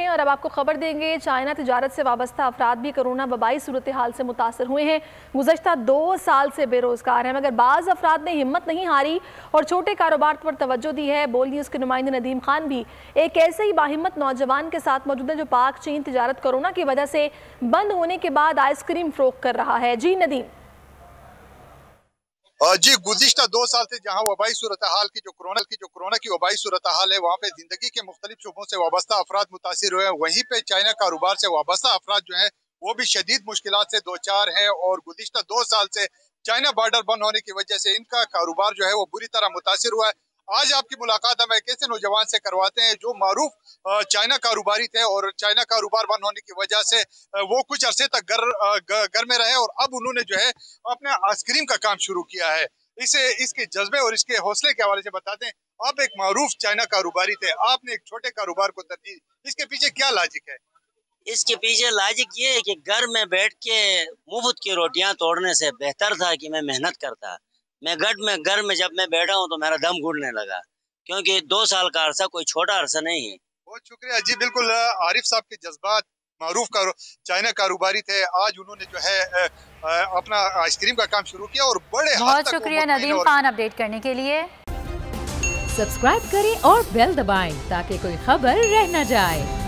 और अब आपको खबर देंगे, चाइना तिजारत से वाबस्ता अफराद भी कोरोना वबाई सूरत हाल से मुतासर हुए हैं। गुज़श्ता 2 साल से बेरोज़गार हैं, मगर बाज़ अफराद ने हिम्मत नहीं हारी और छोटे कारोबार पर तवज्जो दी है। बोल न्यूज़ के नुमाइंदे नदीम खान भी एक ऐसे ही बाहिम्मत नौजवान के साथ मौजूद है जो पाक चीन तिजारत कोरोना की वजह से बंद होने के बाद आइसक्रीम फ़रोख्त कर रहा है। जी नदीम। जी, गुज़िश्ता 2 साल से जहाँ वबाई सूरत हाल की जो कोरोना की वबाई सूरत हाल है, वहाँ पे जिंदगी के मुख्तलिफ शुबों से वाबस्ता अफराद मुतासिर हुए हैं। वहीं पे चाइना कारोबार से वाबस्ता अफराद जो है वो भी शदीद मुश्किलात से दो चार हैं और गुज़िश्ता 2 साल से चाइना बॉर्डर बंद होने की वजह से इनका कारोबार जो है वो बुरी तरह मुतासिर हुआ है। आज आपकी मुलाकात हम एक ऐसे नौजवान से करवाते हैं जो मारूफ चाइना कारोबारी थे और चाइना कारोबार बंद होने की वजह से वो कुछ अरसे तक घर में रहे और अब उन्होंने जो है अपने आइसक्रीम का काम शुरू किया है। इसके जज्बे और इसके हौसले के हवाले से बताते हैं। आप एक मारूफ चाइना कारोबारी थे, आपने एक छोटे कारोबार को तरजीह, इसके पीछे क्या लॉजिक है? इसके पीछे लॉजिक ये है कि घर में बैठ के मुफ्त की रोटियां तोड़ने से बेहतर था कि मैं मेहनत करता। मैं घर में जब मैं बैठा हूँ तो मेरा दम घुटने लगा, क्योंकि 2 साल का अरसा कोई छोटा अरसा नहीं है। बहुत शुक्रिया जी। बिल्कुल आरिफ साहब के जज्बात, मारूफ चाइना कारोबारी थे, आज उन्होंने जो है अपना आइसक्रीम का काम शुरू किया और बड़े बहुत शुक्रिया नदीम खान अपडेट करने के लिए। सब्सक्राइब करें और बेल दबाएं ताकि कोई खबर रह न जाए।